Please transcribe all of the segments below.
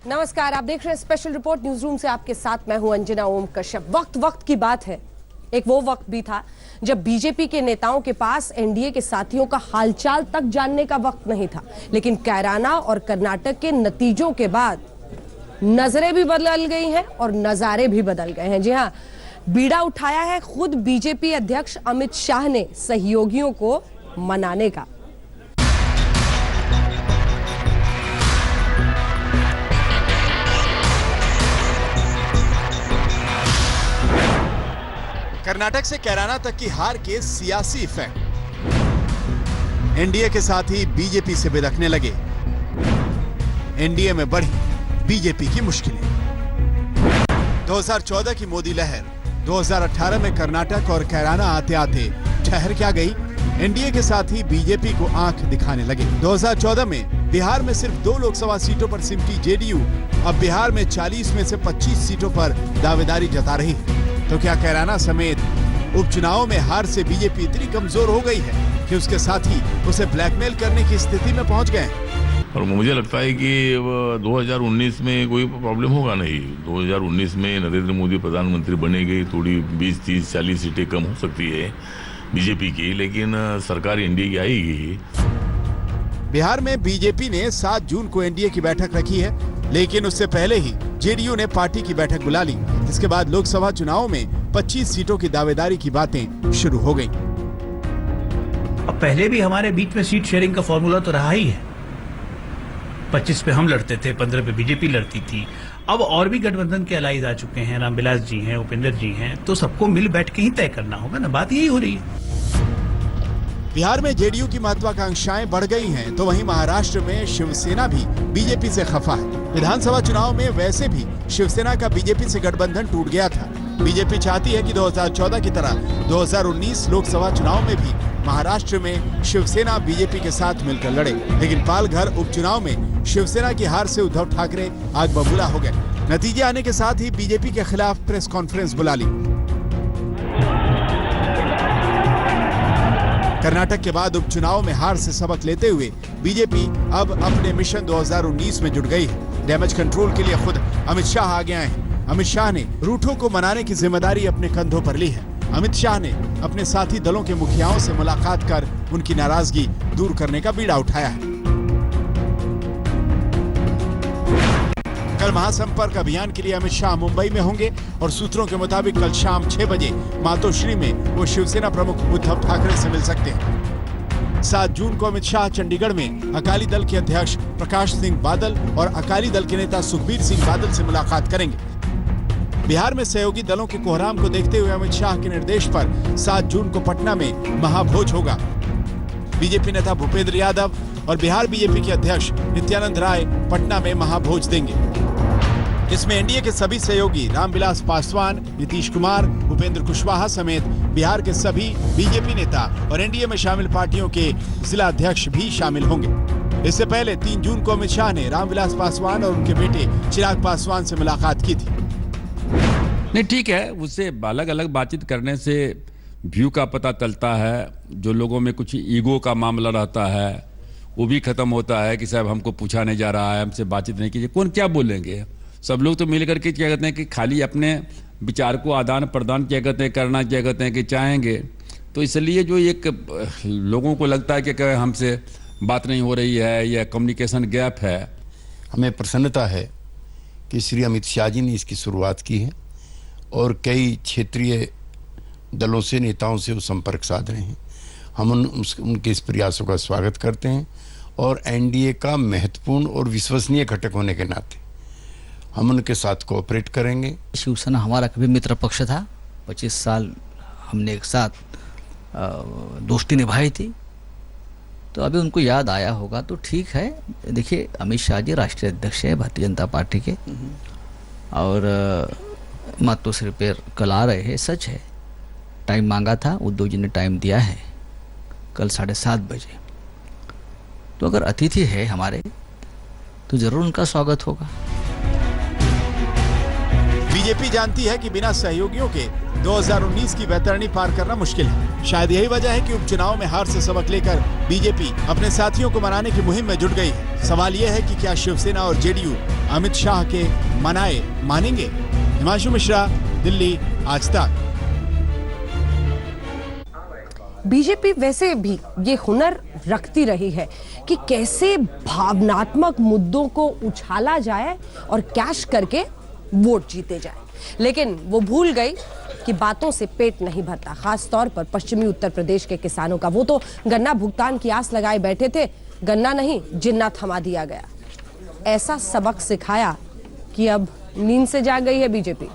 नमस्कार, आप देख रहे हैं स्पेशल रिपोर्ट न्यूज रूम से। आपके साथ मैं हूं अंजना ओम कश्यप। वक्त की बात है। एक वो वक्त भी था जब बीजेपी के नेताओं के पास एनडीए के साथियों का हालचाल तक जानने का वक्त नहीं था। लेकिन कैराना और कर्नाटक के नतीजों के बाद नजरें भी बदल गई हैं और नजारे भी बदल गए हैं। जी हां, बीड़ा उठाया है खुद बीजेपी अध्यक्ष अमित शाह ने सहयोगियों को मनाने का। कर्नाटक से कैराना तक की हार के सियासी इफेक्ट एनडीए के साथ ही बीजेपी से बिदकने लगे। एनडीए में बढ़ी बीजेपी की मुश्किलें। 2014 की मोदी लहर 2018 में कर्नाटक और कैराना आते आते ठहर क्या गई। एनडीए के साथ ही बीजेपी को आंख दिखाने लगे। 2014 में बिहार में सिर्फ 2 लोकसभा सीटों पर सिमटी जेडीयू अब बिहार में 40 में से 25 सीटों पर दावेदारी जता रही है। तो क्या कैराना समेत उपचुनावों में हार से बीजेपी इतनी कमजोर हो गई है कि उसके साथी उसे ब्लैकमेल करने की स्थिति में पहुंच गए हैं? और मुझे लगता है कि 2019 में कोई प्रॉब्लम होगा नहीं। 2019 में नरेंद्र मोदी प्रधानमंत्री बनेंगे, थोड़ी 20, 30, 40 सीटें कम हो सकती है बीजेपी की, लेकिन सरकार एनडीए की आएगी। बिहार में बीजेपी ने 7 जून को एनडीए की बैठक रखी है, लेकिन उससे पहले ही जेडीयू ने पार्टी की बैठक बुला ली। इसके बाद लोकसभा चुनाव में 25 सीटों की दावेदारी की बातें शुरू हो गईं। अब पहले भी हमारे बीच में सीट शेयरिंग का फॉर्मूला तो रहा ही है। 25 पे हम लड़ते थे, 15 पे बीजेपी लड़ती थी। अब और भी गठबंधन के अलाइज आ चुके हैं, रामविलास जी हैं, उपेंद्र जी हैं, तो सबको मिल बैठ के ही तय करना होगा ना। बात यही हो रही है। बिहार में जेडीयू की महत्वाकांक्षाएं बढ़ गई हैं, तो वहीं महाराष्ट्र में शिवसेना भी बीजेपी से खफा है। विधानसभा चुनाव में वैसे भी शिवसेना का बीजेपी से गठबंधन टूट गया था। बीजेपी चाहती है कि 2014 की तरह 2019 लोकसभा चुनाव में भी महाराष्ट्र में शिवसेना बीजेपी के साथ मिलकर लड़े। लेकिन पालघर उपचुनाव में शिवसेना की हार से उद्धव ठाकरे आग बबूला हो गए। नतीजे आने के साथ ही बीजेपी के खिलाफ प्रेस कॉन्फ्रेंस बुला ली। कर्नाटक के बाद उपचुनाव में हार से सबक लेते हुए बीजेपी अब अपने मिशन 2019 में जुट गई है। डैमेज कंट्रोल के लिए खुद अमित शाह आगे आए हैं। अमित शाह ने रूठों को मनाने की जिम्मेदारी अपने कंधों पर ली है। अमित शाह ने अपने साथी दलों के मुखियाओं से मुलाकात कर उनकी नाराजगी दूर करने का बीड़ा उठाया है। कल महासंपर्क अभियान के लिए अमित शाह मुंबई में होंगे और सूत्रों के मुताबिक कल शाम 6 बजे मातोश्री में वो शिवसेना प्रमुख उद्धव ठाकरे से मिल सकते हैं। 7 जून को अमित शाह चंडीगढ़ में अकाली दल के अध्यक्ष प्रकाश सिंह बादल और अकाली दल के नेता सुखबीर सिंह बादल से मुलाकात करेंगे। बिहार में सहयोगी दलों के कोहराम को देखते हुए अमित शाह के निर्देश पर 7 जून को पटना में महाभोज होगा। बीजेपी नेता भूपेंद्र यादव और बिहार बीजेपी के अध्यक्ष नित्यानंद राय पटना में महाभोज देंगे। इसमें एनडीए के सभी सहयोगी रामविलास पासवान, नीतीश कुमार, उपेंद्र कुशवाहा समेत बिहार के सभी बीजेपी नेता और एनडीए में शामिल पार्टियों के जिला अध्यक्ष भी शामिल होंगे। इससे पहले 3 जून को अमित शाह ने रामविलास पासवान और उनके बेटे चिराग पासवान से मुलाकात की थी। नहीं, ठीक है, उससे अलग अलग बातचीत करने से व्यू का पता चलता है। जो लोगों में कुछ ईगो का मामला रहता है वो भी खत्म होता है कि साहब हमको पूछा नहीं जा रहा है, हमसे बातचीत नहीं कीजिए, कौन क्या बोलेंगे। सब लोग तो मिल करके क्या कहते हैं कि खाली अपने विचार को आदान प्रदान क्या कहते हैं करना क्या कहते हैं कि चाहेंगे। तो इसलिए जो एक लोगों को लगता है कि हमसे बात नहीं हो रही है या कम्युनिकेशन गैप है। हमें प्रसन्नता है कि श्री अमित शाह जी ने इसकी शुरुआत की है और कई क्षेत्रीय दलों से नेताओं से वो संपर्क साध रहे हैं। हम उनके इस प्रयासों का स्वागत करते हैं और एनडीए का महत्वपूर्ण और विश्वसनीय घटक होने के नाते हम उनके साथ कोऑपरेट करेंगे। शिवसेना हमारा कभी मित्र पक्ष था। 25 साल हमने एक साथ दोस्ती निभाई थी, तो अभी उनको याद आया होगा तो ठीक है। देखिए, अमित शाह जी राष्ट्रीय अध्यक्ष है भारतीय जनता पार्टी के और मातोश्री पे कल आ रहे हैं। सच है, टाइम मांगा था, उद्धव जी ने टाइम दिया है कल 7:30 बजे। तो अगर अतिथि है हमारे तो ज़रूर उनका स्वागत होगा। बीजेपी जानती है कि बिना सहयोगियों के 2019 की वैतरणी पार करना मुश्किल है। शायद यही वजह है कि उपचुनाव में हार से सबक लेकर बीजेपी अपने साथियों को मनाने की मुहिम में जुट गई है। सवाल यह है कि क्या शिवसेना और जेडीयू अमित शाह के मनाए मानेंगे? हिमांशु मिश्रा, दिल्ली, आज तक। बीजेपी वैसे भी ये हुनर रखती रही है कि कैसे भावनात्मक मुद्दों को उछाला जाए और कैश करके वोट जीते जाए, लेकिन वो भूल गई कि बातों से पेट नहीं भरता। खास तौर पर पश्चिमी उत्तर प्रदेश के किसानों का। वो तो गन्ना भुगतान की आस लगाए बैठे थे, गन्ना नहीं जिन्ना थमा दिया गया। ऐसा सबक सिखाया कि अब नींद से जाग गई है बीजेपी।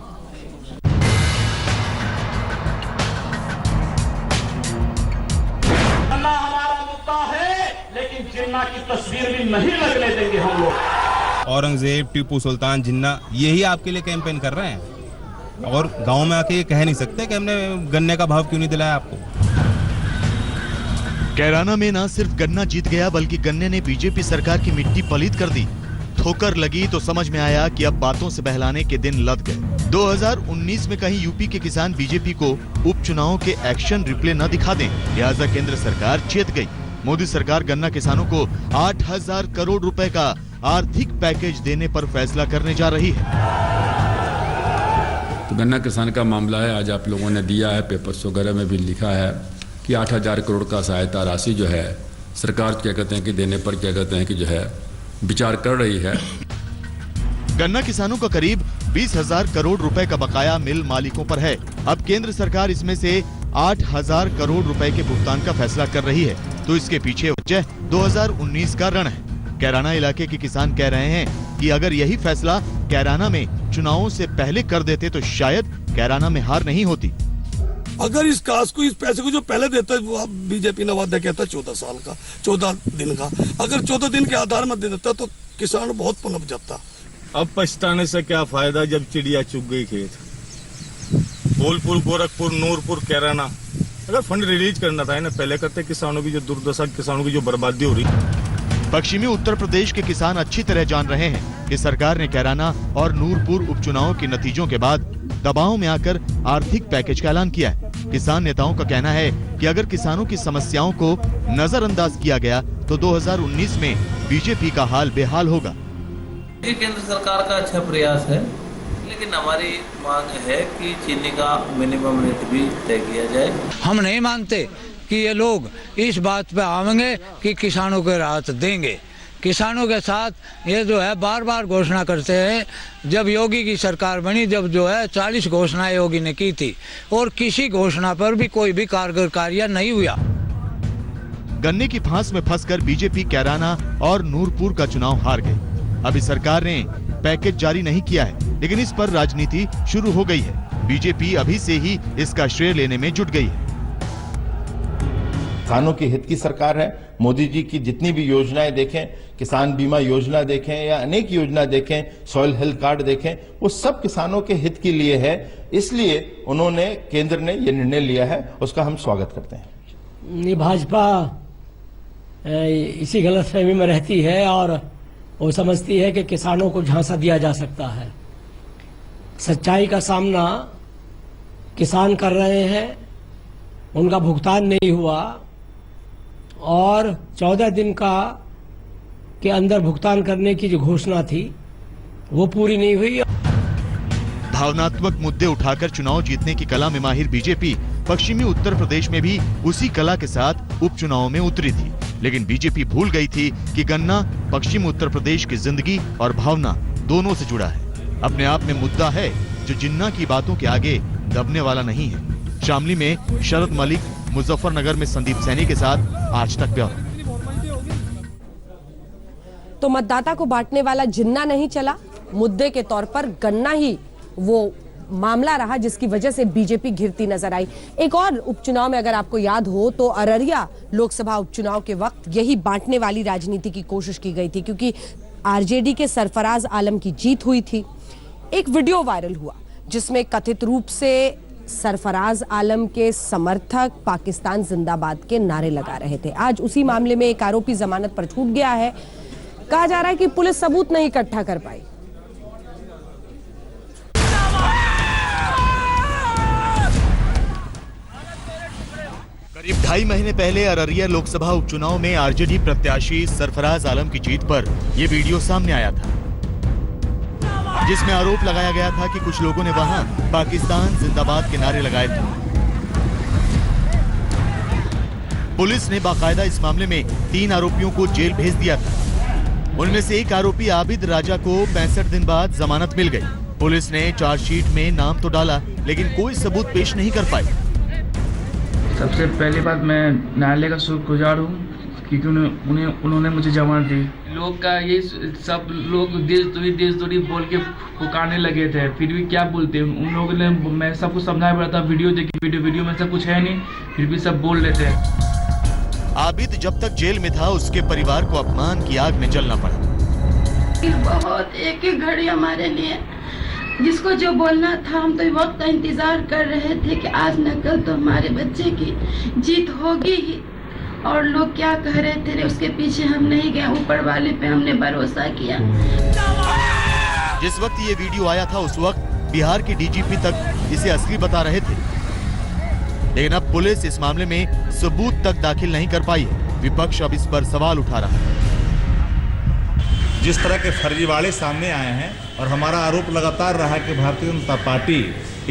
गन्ना हमारा मुद्दा है, लेकिन जिन्ना की तस्वीर भी नहीं लगने देंगे हम लोग। औरंगजेब, टीपू सुल्तान, जिन्ना, यही आपके लिए कैंपेन कर रहे हैं और गांव में आके ये कह नहीं सकते कि हमने गन्ने का भाव क्यों नहीं दिलाया आपको। कैराना में न सिर्फ गन्ना जीत गया बल्कि गन्ने ने बीजेपी सरकार की मिट्टी पलीत कर दी। ठोकर लगी तो समझ में आया कि अब बातों से बहलाने के दिन लद गए। 2019 में कहीं यूपी के किसान बीजेपी को उपचुनावों के एक्शन रिप्ले न दिखा दें, लिहाजा केंद्र सरकार चेत गई। मोदी सरकार गन्ना किसानों को 8,000 करोड़ रुपए का आर्थिक पैकेज देने पर फैसला करने जा रही है। तो गन्ना किसान का मामला है, आज आप लोगों ने दिया है, पेपर्स वगैरह में भी लिखा है कि 8,000 करोड़ का सहायता राशि जो है सरकार क्या कहते हैं कि देने पर क्या कहते हैं कि जो है विचार कर रही है। गन्ना किसानों का करीब 20,000 करोड़ रुपए का बकाया मिल मालिकों पर है। अब केंद्र सरकार इसमें से 8,000 करोड़ रुपए के भुगतान का फैसला कर रही है, तो इसके पीछे वजह 2019 का रण है। कैराना इलाके के किसान कह रहे हैं कि अगर यही फैसला कैराना में चुनावों से पहले कर देते तो शायद कैराना में हार नहीं होती। अगर इस कास को, इस पैसे को जो पहले देता वो बीजेपी ने वादा किया था 14 साल का, 14 दिन का, अगर 14 दिन के आधार में दे देता तो किसान बहुत पनप जाता। अब पछताने से क्या फायदा जब चिड़िया चुग गई खेत। बोलपुर, गोरखपुर, नूरपुर, कैराना, अगर फंड रिलीज करना था ना पहले करते। किसानों की जो दुर्दशा, किसानों की जो बर्बादी हो रही। पश्चिमी उत्तर प्रदेश के किसान अच्छी तरह जान रहे हैं कि सरकार ने कैराना और नूरपुर उपचुनावों के नतीजों के बाद दबाव में आकर आर्थिक पैकेज का ऐलान किया है। किसान नेताओं का कहना है कि अगर किसानों की समस्याओं को नजरअंदाज किया गया तो 2019 में बीजेपी का हाल बेहाल होगा। ये केंद्र सरकार का अच्छा प्रयास है, लेकिन हमारी मांग है कि चीनी का मिनिमम रेट भी तय किया जाए। हम नहीं मानते कि ये लोग इस बात पे आवेंगे कि किसानों को राहत देंगे। किसानों के साथ ये जो है बार बार घोषणा करते हैं। जब योगी की सरकार बनी, जब जो है 40 घोषणाएं योगी ने की थी और किसी घोषणा पर भी कोई भी कारगर कार्य नहीं हुआ। गन्ने की फांस में फंसकर बीजेपी कैराना और नूरपुर का चुनाव हार गई। अभी सरकार ने पैकेज जारी नहीं किया है, लेकिन इस पर राजनीति शुरू हो गई है। बीजेपी अभी से ही इसका श्रेय लेने में जुट गई है। किसानों के हित की सरकार है। मोदी जी की जितनी भी योजनाएं देखें, किसान बीमा योजना देखें या अनेक योजना देखें, सॉइल हेल्थ कार्ड देखें, वो सब किसानों के हित के लिए है। इसलिए उन्होंने, केंद्र ने ये निर्णय लिया है, उसका हम स्वागत करते हैं। भाजपा इसी गलतफहमी में रहती है और वो समझती है कि किसानों को झांसा दिया जा सकता है। सच्चाई का सामना किसान कर रहे हैं, उनका भुगतान नहीं हुआ और 14 दिन के अंदर भुगतान करने की जो घोषणा थी वो पूरी नहीं हुई। भावनात्मक मुद्दे उठाकर चुनाव जीतने की कला में माहिर बीजेपी पश्चिमी उत्तर प्रदेश में भी उसी कला के साथ उपचुनाव में उतरी थी, लेकिन बीजेपी भूल गई थी कि गन्ना पश्चिमी उत्तर प्रदेश की जिंदगी और भावना दोनों से जुड़ा है। अपने आप में मुद्दा है जो जिन्ना की बातों के आगे दबने वाला नहीं है। शामली में शरद मलिक, मुजफ्फरनगर में संदीप सैनी के साथ आज तक ब्यूरो। तो मतदाता को बांटने वाला जिन्ना नहीं चला, मुद्दे के तौर पर गन्ना ही वो मामला रहा जिसकी वजह से बीजेपी घिरती नजर आई। एक और उपचुनाव में अगर आपको याद हो तो अररिया लोकसभा उपचुनाव के वक्त यही बांटने वाली राजनीति की कोशिश की गई थी, क्योंकि आरजेडी के सरफराज आलम की जीत हुई थी। एक वीडियो वायरल हुआ जिसमें कथित रूप से सरफराज आलम के समर्थक पाकिस्तान जिंदाबाद के नारे लगा रहे थे। आज उसी मामले में एक आरोपी जमानत पर छूट गया है। कहा जा रहा है कि पुलिस सबूत नहीं इकट्ठा कर पाई। करीब 2.5 महीने पहले अररिया लोकसभा उपचुनाव में आरजेडी प्रत्याशी सरफराज आलम की जीत पर यह वीडियो सामने आया था, जिसमें आरोप लगाया गया था कि कुछ लोगों ने वहां पाकिस्तान जिंदाबाद के नारे लगाए थे। पुलिस ने बाकायदा इस मामले में 3 आरोपियों को जेल भेज दिया था। उनमें से एक आरोपी आबिद राजा को 65 दिन बाद जमानत मिल गई। पुलिस ने चार्जशीट में नाम तो डाला, लेकिन कोई सबूत पेश नहीं कर पाई। सबसे पहली बात, मैं न्यायालय का शुक्रगुजार हूँ क्योंकि उन्होंने मुझे जमानत दी। लोग का ये सब लोग देशद्रोही बोल के पुकारने लगे थे, फिर भी क्या बोलते हैं उन लोगों ने। मैं सब कुछ समझाया पड़ा था, वीडियो देखी, वीडियो में सब कुछ है नहीं, फिर भी सब बोल रहे थे। आबिद जब तक जेल में था, उसके परिवार को अपमान की आग में जलना पड़ा। बहुत एक घड़ी हमारे लिए, जिसको जो बोलना था, हम तो वक्त का इंतजार कर रहे थे कि आज न कल तो हमारे बच्चे की जीत होगी ही। और लोग क्या कह रहे थे उसके पीछे हम नहीं गए, ऊपर वाले पे हमने भरोसा किया। जिस वक्त ये वीडियो आया था, उस वक्त बिहार के डीजीपी तक इसे असली बता रहे थे, लेकिन अब पुलिस इस मामले में सबूत तक दाखिल नहीं कर पाई है। विपक्ष अब इस पर सवाल उठा रहा है। जिस तरह के फर्जीवाड़े सामने आए हैं और हमारा आरोप लगातार रहा है कि भारतीय जनता पार्टी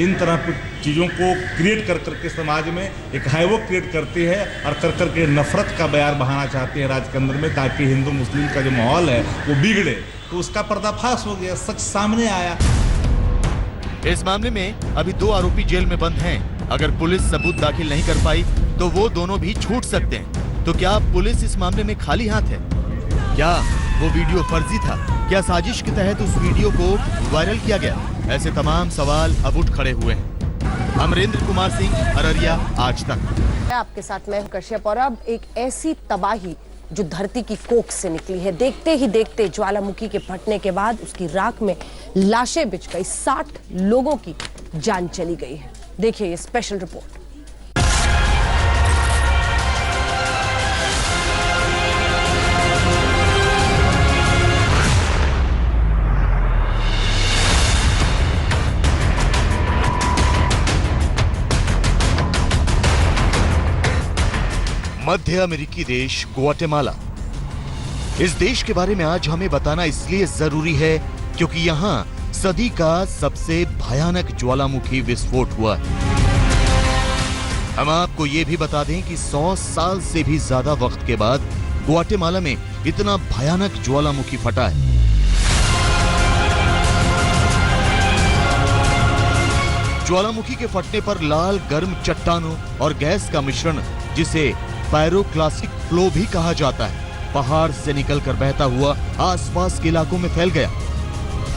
इन तरह की चीज़ों को क्रिएट कर करके समाज में एक हाइवो क्रिएट करती है और कर करके नफरत का बयार बहाना चाहती है राज्य के अंदर में, ताकि हिंदू मुस्लिम का जो माहौल है वो बिगड़े। तो उसका पर्दाफाश हो गया, सच सामने आया। इस मामले में अभी 2 आरोपी जेल में बंद हैं। अगर पुलिस सबूत दाखिल नहीं कर पाई तो वो दोनों भी छूट सकते हैं। तो क्या पुलिस इस मामले में खाली हाथ है? क्या वो वीडियो फर्जी था? क्या साजिश के तहत उस वीडियो को वायरल किया गया? ऐसे तमाम सवाल अब उठ खड़े हुए हैं। अमरेंद्र कुमार सिंह, अररिया, आज तक। आपके साथ मैं कश्यप। और अब एक ऐसी तबाही जो धरती की कोख से निकली है, देखते ही देखते ज्वालामुखी के फटने के बाद उसकी राख में लाशें बिछ गई, 60 लोगों की जान चली गई है। देखिए ये स्पेशल रिपोर्ट। मध्य अमेरिकी देश ग्वाटेमाला। इस देश के बारे में आज हमें बताना इसलिए जरूरी है क्योंकि यहाँ सदी का सबसे भयानक ज्वालामुखी विस्फोट हुआ है। हम आपको यह भी बता दें कि 100 साल से भी ज्यादा वक्त के बाद ग्वाटेमाला में इतना भयानक ज्वालामुखी फटा है। ज्वालामुखी के फटने पर लाल गर्म चट्टानों और गैस का मिश्रण, जिसे पायरोक्लास्टिक फ्लो भी कहा जाता है, पहाड़ से निकलकर बहता हुआ आसपास के इलाकों में फैल गया।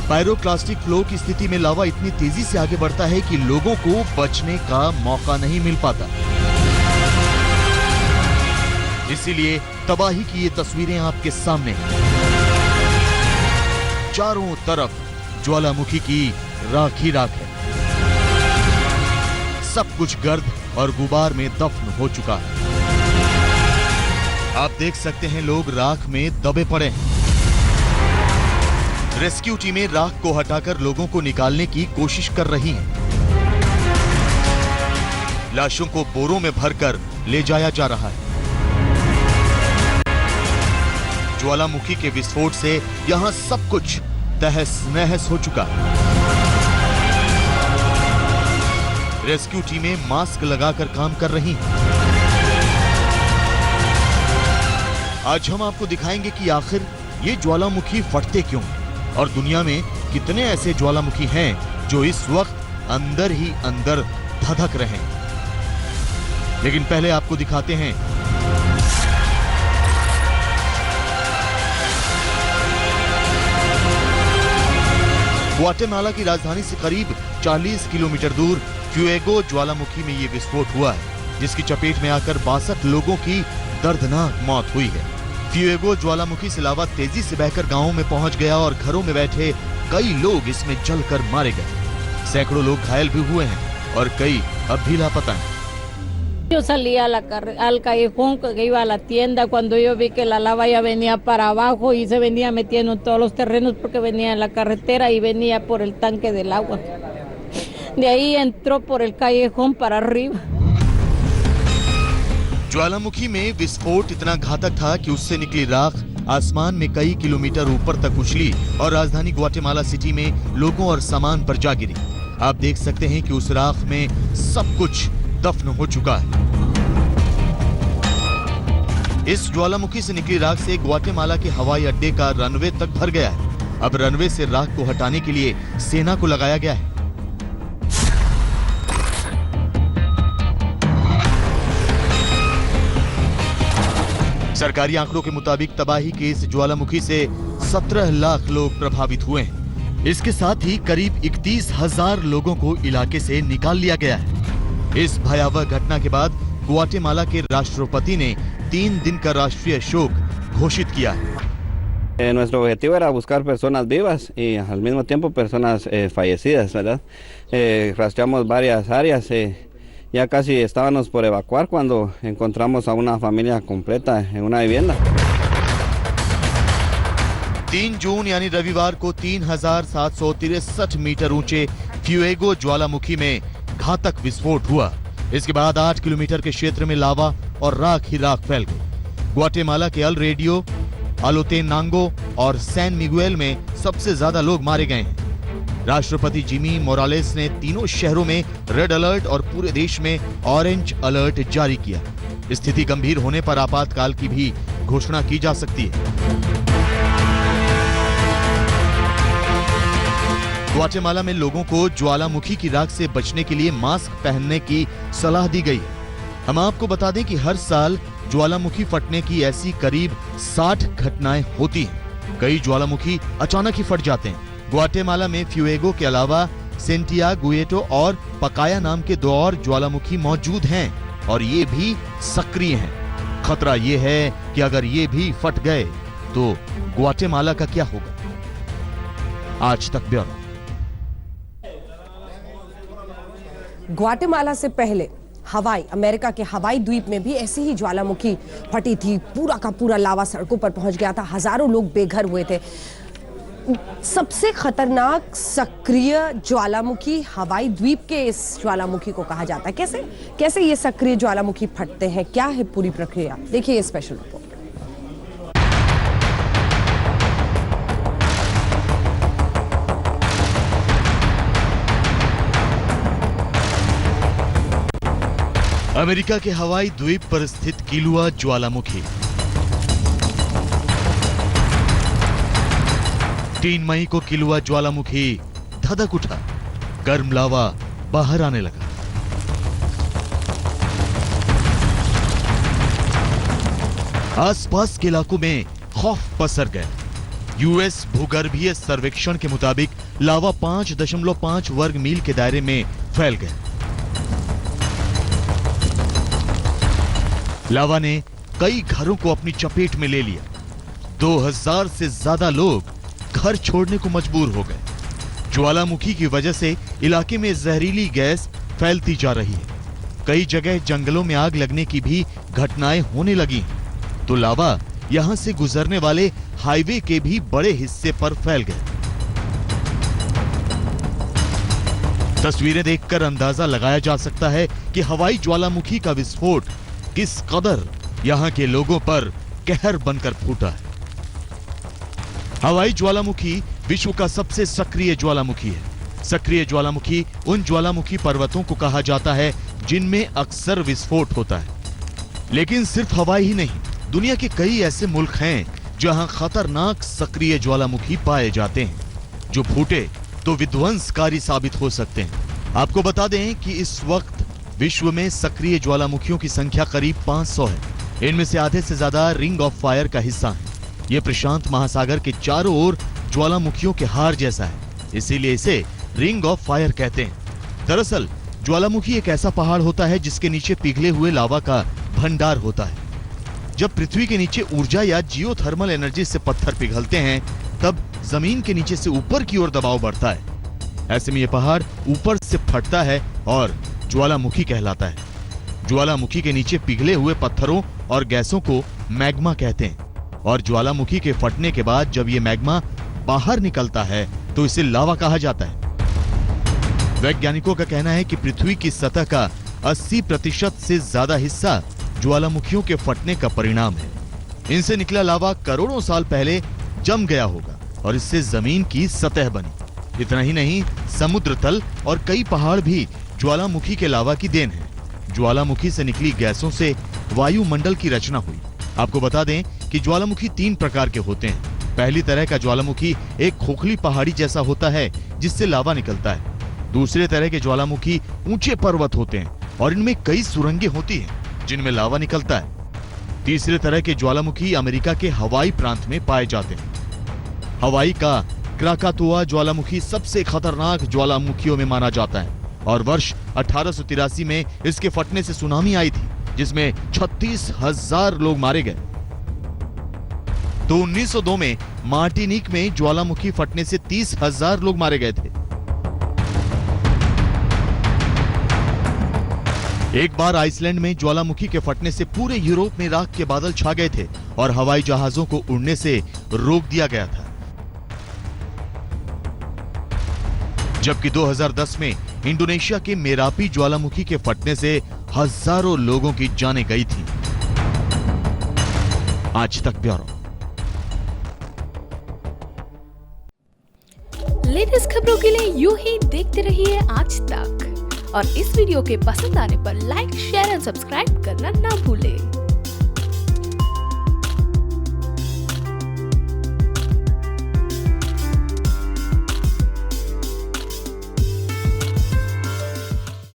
पायरोक्लास्टिक फ्लो की स्थिति में लावा इतनी तेजी से आगे बढ़ता है कि लोगों को बचने का मौका नहीं मिल पाता। इसीलिए तबाही की ये तस्वीरें आपके सामने हैं। चारों तरफ ज्वालामुखी की राख ही राख है। सब कुछ गर्द और गुबार में दफन हो चुका है। आप देख सकते हैं लोग राख में दबे पड़े हैं। रेस्क्यू टीमें राख को हटाकर लोगों को निकालने की कोशिश कर रही हैं। लाशों को बोरों में भरकर ले जाया जा रहा है। ज्वालामुखी के विस्फोट से यहां सब कुछ तहस नहस हो चुका है। रेस्क्यू टीमें मास्क लगाकर काम कर रही हैं। आज हम आपको दिखाएंगे कि आखिर ये ज्वालामुखी फटते क्यों और दुनिया में कितने ऐसे ज्वालामुखी हैं जो इस वक्त अंदर ही अंदर धधक रहे हैं। लेकिन पहले आपको दिखाते हैं ग्वाटेमाला की राजधानी से करीब 40 किलोमीटर दूर फ्यूएगो ज्वालामुखी में ये विस्फोट हुआ है, जिसकी चपेट में आकर 62 लोगों की दर्दनाक मौत हुई है। फ्यूएगो ज्वालामुखी से लावा तेजी से बहकर गांवों में पहुंच गया और घरों में बैठे कई लोग इसमें जलकर मारे गए। सैकड़ों लोग घायल भी हुए हैं और कई अब भी लापता हैं। Yo salí al callejón que iba a la tienda cuando yo vi que la lava ya venía para abajo y se venía metiendo en todos los terrenos porque venía en la carretera y venía por el tanque del agua. De ahí entró por el callejón para arriba. ज्वालामुखी में विस्फोट इतना घातक था कि उससे निकली राख आसमान में कई किलोमीटर ऊपर तक उछली और राजधानी ग्वाटेमाला सिटी में लोगों और सामान पर जा गिरी। आप देख सकते हैं कि उस राख में सब कुछ दफन हो चुका है। इस ज्वालामुखी से निकली राख से ग्वाटेमाला के हवाई अड्डे का रनवे तक भर गया है। अब रनवे से राख को हटाने के लिए सेना को लगाया गया है। सरकारी आंकड़ों के मुताबिक तबाही के इस ज्वालामुखी से 17 लाख लोग प्रभावित हुए हैं। इसके साथ ही करीब 31,000 लोगों को इलाके से निकाल लिया गया है। इस भयावह घटना के बाद ग्वाटेमाला के राष्ट्रपति ने 3 दिन का राष्ट्रीय शोक घोषित किया है। Nuestro objetivo era buscar personas vivas y al mismo tiempo personas fallecidas, ¿verdad? Rastreamos varias áreas. Ya casi estábamos por evacuar cuando encontramos a una familia completa en una vivienda. 3 जून यानी रविवार को 3,763 मीटर ऊंचे फ्यूएगो ज्वालामुखी में घातक विस्फोट हुआ। इसके बाद 8 किलोमीटर के क्षेत्र में लावा और राख ही राख फैल गई। ग्वाटेमाला के अल रेडियो, अलोतेनांगो और सैन मिगुएल में सबसे ज्यादा लोग मारे गए हैं। राष्ट्रपति जिमी मोरालेस ने तीनों शहरों में रेड अलर्ट और पूरे देश में ऑरेंज अलर्ट जारी किया। स्थिति गंभीर होने पर आपातकाल की भी घोषणा की जा सकती है। ग्वाटेमाला में लोगों को ज्वालामुखी की राख से बचने के लिए मास्क पहनने की सलाह दी गई है। हम आपको बता दें कि हर साल ज्वालामुखी फटने की ऐसी करीब 60 घटनाएं होती हैं। कई ज्वालामुखी अचानक ही फट जाते हैं। ग्वाटेमाला में फ्यूएगो के अलावा सेंटिया गुएटो और पकाया नाम के 2 और ज्वालामुखी मौजूद हैं और ये भी सक्रिय हैं। खतरा ये है कि अगर ये भी फट गए तो ग्वाटेमाला का क्या होगा। आज तक ब्यूरो। ग्वाटेमाला से पहले अमेरिका के हवाई द्वीप में भी ऐसी ही ज्वालामुखी फटी थी। पूरा का पूरा लावा सड़कों पर पहुंच गया था। हजारों लोग बेघर हुए थे। सबसे खतरनाक सक्रिय ज्वालामुखी हवाई द्वीप के इस ज्वालामुखी को कहा जाता है। कैसे ये सक्रिय ज्वालामुखी फटते हैं, क्या है पूरी प्रक्रिया, देखिए ये स्पेशल रिपोर्ट। अमेरिका के हवाई द्वीप पर स्थित किलुआ ज्वालामुखी 3 मई को किलुआ ज्वालामुखी धधक उठा। गर्म लावा बाहर आने लगा। आसपास के इलाकों में खौफ पसर गया। यूएस भूगर्भीय सर्वेक्षण के मुताबिक लावा 5.5 वर्ग मील के दायरे में फैल गया। लावा ने कई घरों को अपनी चपेट में ले लिया। 2000 से ज्यादा लोग घर छोड़ने को मजबूर हो गए। ज्वालामुखी की वजह से इलाके में जहरीली गैस फैलती जा रही है। कई जगह जंगलों में आग लगने की भी घटनाएं होने लगी। तो लावा यहां से गुजरने वाले हाईवे के भी बड़े हिस्से पर फैल गए। तस्वीरें देखकर अंदाजा लगाया जा सकता है कि हवाई ज्वालामुखी का विस्फोट किस कदर यहां के लोगों पर कहर बनकर फूटा है। हवाई ज्वालामुखी विश्व का सबसे सक्रिय ज्वालामुखी है। सक्रिय ज्वालामुखी उन ज्वालामुखी पर्वतों को कहा जाता है जिनमें अक्सर विस्फोट होता है। लेकिन सिर्फ हवाई ही नहीं, दुनिया के कई ऐसे मुल्क हैं जहां खतरनाक सक्रिय ज्वालामुखी पाए जाते हैं, जो फूटे तो विध्वंसकारी साबित हो सकते हैं। आपको बता दें कि इस वक्त विश्व में सक्रिय ज्वालामुखियों की संख्या करीब 500 है। इनमें से आधे से ज्यादा रिंग ऑफ फायर का हिस्सा है। ये प्रशांत महासागर के चारों ओर ज्वालामुखियों के हार जैसा है, इसीलिए इसे रिंग ऑफ फायर कहते हैं। दरअसल ज्वालामुखी एक ऐसा पहाड़ होता है जिसके नीचे पिघले हुए लावा का भंडार होता है। जब पृथ्वी के नीचे ऊर्जा या जियोथर्मल एनर्जी से पत्थर पिघलते हैं, तब जमीन के नीचे से ऊपर की ओर दबाव बढ़ता है। ऐसे में यह पहाड़ ऊपर से फटता है और ज्वालामुखी कहलाता है। ज्वालामुखी के नीचे पिघले हुए पत्थरों और गैसों को मैग्मा कहते हैं और ज्वालामुखी के फटने के बाद जब ये मैग्मा बाहर निकलता है तो इसे लावा कहा जाता है। वैज्ञानिकों का कहना है कि पृथ्वी की सतह का 80% से ज्यादा हिस्सा ज्वालामुखियों के फटने का परिणाम है। इनसे निकला लावा करोड़ों साल पहले जम गया होगा और इससे जमीन की सतह बनी। इतना ही नहीं, समुद्र तल और कई पहाड़ भी ज्वालामुखी के लावा की देन है। ज्वालामुखी से निकली गैसों से वायुमंडल की रचना हुई। आपको बता दें कि ज्वालामुखी 3 प्रकार के होते हैं। पहली तरह का ज्वालामुखी एक खोखली पहाड़ी जैसा होता है जिससे लावा निकलता है। दूसरे तरह के ज्वालामुखी ऊंचे पर्वत होते हैं और इनमें कई सुरंगें होती हैं जिनमें लावा निकलता है। तीसरे तरह के ज्वालामुखी अमेरिका के हवाई प्रांत में पाए जाते हैं। हवाई का क्राकातुआ ज्वालामुखी सबसे खतरनाक ज्वालामुखियों में माना जाता है और वर्ष 1883 में इसके फटने से सुनामी आई थी जिसमें 36,000 लोग मारे गए। तो 1902 में मार्टिनिक में ज्वालामुखी फटने से 30,000 लोग मारे गए थे। एक बार आइसलैंड में ज्वालामुखी के फटने से पूरे यूरोप में राख के बादल छा गए थे और हवाई जहाजों को उड़ने से रोक दिया गया था। जबकि 2010 में इंडोनेशिया के मेरापी ज्वालामुखी के फटने से हजारों लोगों की जानें गई थी। आज तक ब्यूरो। लेटेस्ट खबरों के लिए यूं ही देखते रहिए आज तक और इस वीडियो के पसंद आने पर लाइक, शेयर एंड सब्सक्राइब करना ना भूलें।